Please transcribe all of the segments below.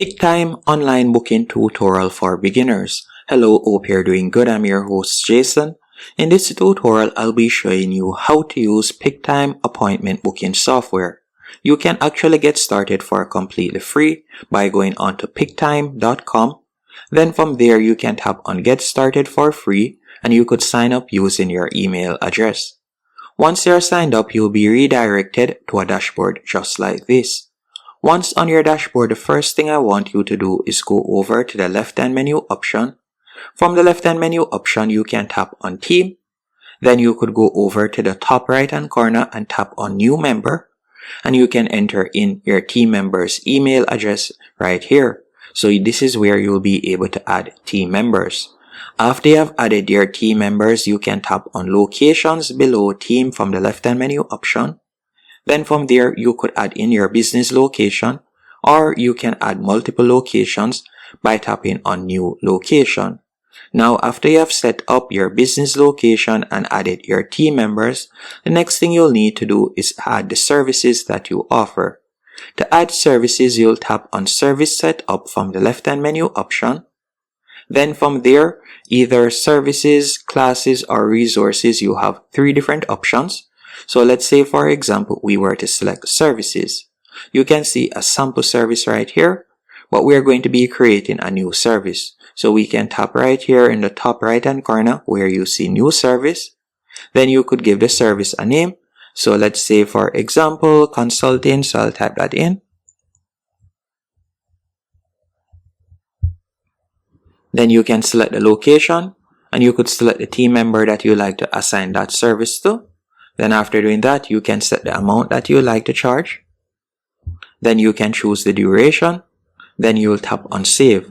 Picktime online booking tutorial for beginners. Hello, hope you're doing good. I'm your host Jason. In this tutorial, I'll be showing you how to use Picktime appointment booking software. You can actually get started for completely free by going on to picktime.com. Then from there, you can tap on Get Started for free and you could sign up using your email address. Once you're signed up, you'll be redirected to a dashboard just like this. Once on your dashboard, the first thing I want you to do is go over to the left-hand menu option. From the left-hand menu option, you can tap on Team. Then you could go over to the top right-hand corner and tap on New Member. And you can enter in your team member's email address right here. So this is where you'll be able to add team members. After you have added your team members, you can tap on Locations below Team from the left-hand menu option. Then from there, you could add in your business location, or you can add multiple locations by tapping on New Location. Now, after you have set up your business location and added your team members, the next thing you'll need to do is add the services that you offer. To add services, you'll tap on Service Setup from the left-hand menu option. Then from there, either services, classes, or resources, you have three different options. So let's say, for example, we were to select services. You can see a sample service right here, but we're going to be creating a new service. So we can tap right here in the top right hand corner where you see new service. Then you could give the service a name. So let's say, for example, consulting. So I'll type that in. Then you can select the location and you could select the team member that you like to assign that service to. Then after doing that, you can set the amount that you like to charge. Then you can choose the duration. Then you'll tap on Save.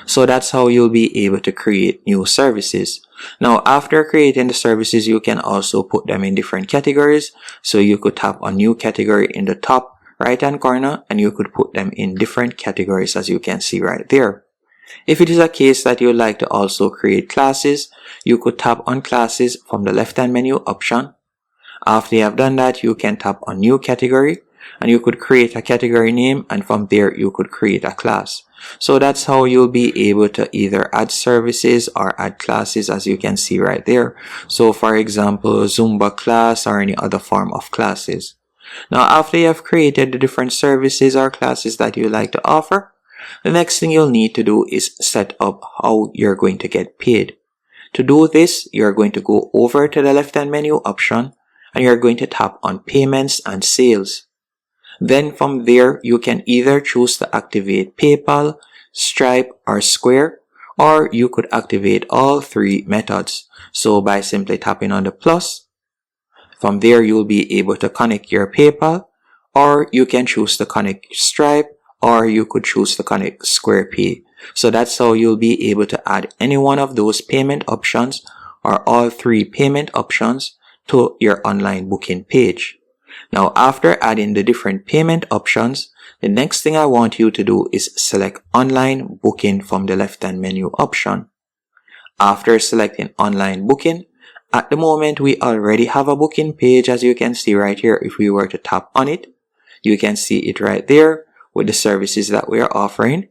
So that's how you'll be able to create new services. Now, after creating the services, you can also put them in different categories. So you could tap on New Category in the top right-hand corner and you could put them in different categories as you can see right there. If it is a case that you'd like to also create classes, you could tap on Classes from the left-hand menu option. After you have done that, you can tap on New Category and you could create a category name, and from there you could create a class. So that's how you'll be able to either add services or add classes as you can see right there. So for example, Zumba class or any other form of classes. Now after you have created the different services or classes that you like to offer, the next thing you'll need to do is set up how you're going to get paid. To do this, you're going to go over to the left-hand menu option and you're going to tap on Payments and Sales. Then from there, you can either choose to activate PayPal, Stripe, or Square, or you could activate all three methods. So by simply tapping on the plus, from there you'll be able to connect your PayPal, or you can choose to connect Stripe, or you could choose to connect Square Pay. So that's how you'll be able to add any one of those payment options or all three payment options to your online booking page. Now, after adding the different payment options, the next thing I want you to do is select Online Booking from the left-hand menu option. After selecting Online Booking, at the moment we already have a booking page as you can see right here. If we were to tap on it, you can see it right there with the services that we are offering.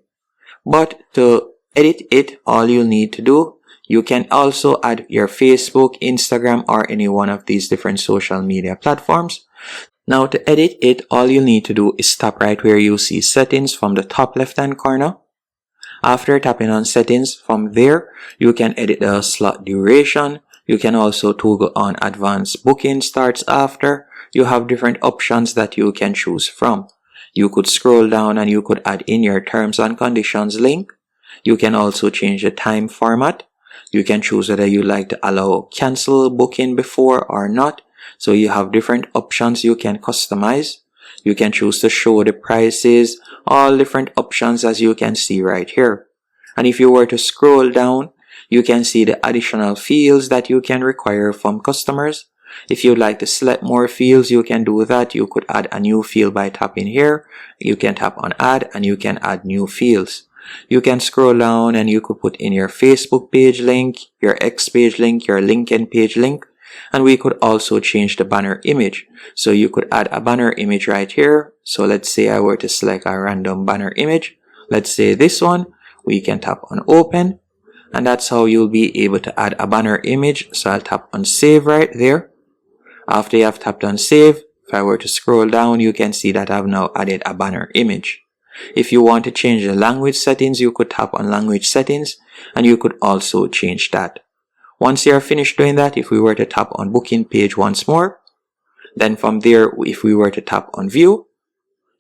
But to edit it, all you need to do, you can also add your Facebook, Instagram, or any one of these different social media platforms. Now to edit it, all you need to do is tap right where you see Settings from the top left-hand corner. After tapping on Settings, from there, you can edit the slot duration. You can also toggle on Advanced Booking Starts After. You have different options that you can choose from. You could scroll down and you could add in your terms and conditions link. You can also change the time format. You can choose whether you like to allow cancel booking before or not. So you have different options you can customize. You can choose to show the prices, all different options as you can see right here. And if you were to scroll down, you can see the additional fields that you can require from customers. If you'd like to select more fields, you can do that. You could add a new field by tapping here. You can tap on Add and you can add new fields. You can scroll down and you could put in your Facebook page link, your X page link, your LinkedIn page link. And we could also change the banner image. So you could add a banner image right here. So let's say I were to select a random banner image. let's say this one, we can tap on open, and that's how you'll be able to add a banner image. So I'll tap on save right there. After you have tapped on save, if I were to scroll down, you can see that I've now added a banner image. If you want to change the language settings, you could tap on language settings, and you could also change that. Once you're finished doing that, if we were to tap on booking page once more, then from there, if we were to tap on view,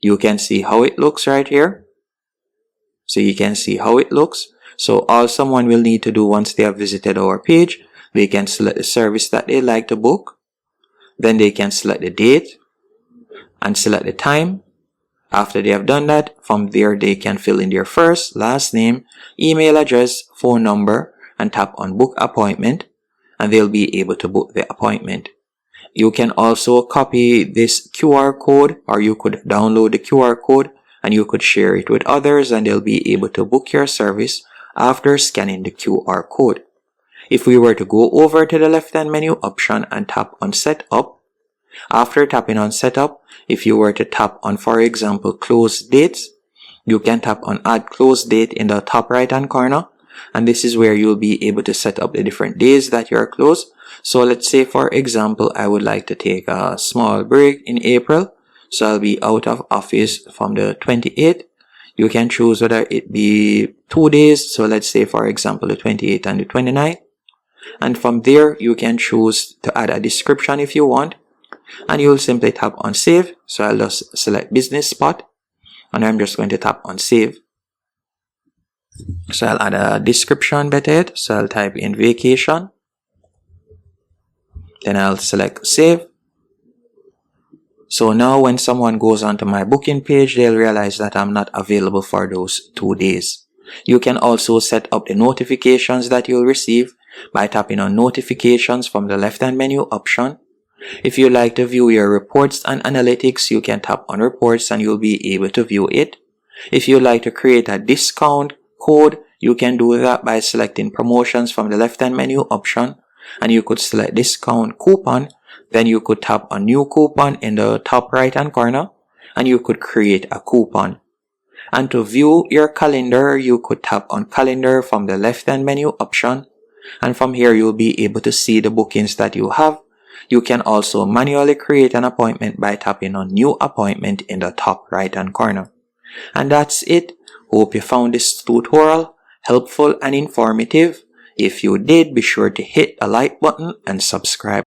you can see how it looks right here. So you can see how it looks. So all someone will need to do once they have visited our page, they can select the service that they like to book. Then they can select the date and select the time. After they have done that, from there they can fill in their first, last name, email address, phone number, and tap on book appointment, and they'll be able to book the appointment. You can also copy this QR code, or you could download the QR code and you could share it with others, and they'll be able to book your service after scanning the QR code. If we were to go over to the left-hand menu option and tap on setup, after tapping on setup, if you were to tap on, for example, close dates, you can tap on add close date in the top right hand corner, and this is where you'll be able to set up the different days that you're closed. So let's say, for example, I would like to take a small break in April, so I'll be out of office from the 28th. You can choose whether it be 2 days, so let's say, for example, the 28th and the 29th. And from there, you can choose to add a description if you want, and you'll simply tap on save. So I'll just select business spot, and I'm just going to tap on save. So I'll add a description better yet. So I'll type in vacation, then I'll select save. So now when someone goes onto my booking page, they'll realize that I'm not available for those 2 days. You can also set up the notifications that you'll receive by tapping on notifications from the left hand menu option. If you like to view your reports and analytics, you can tap on reports and you'll be able to view it. If you like to create a discount code, you can do that by selecting promotions from the left hand menu option, and you could select discount coupon. Then you could tap on new coupon in the top right hand corner, and you could create a coupon. And to view your calendar, you could tap on calendar from the left hand menu option, and from here you'll be able to see the bookings that you have. You can also manually create an appointment by tapping on new appointment in the top right hand corner. And that's it. Hope you found this tutorial helpful and informative. If you did, be sure to hit the like button and subscribe.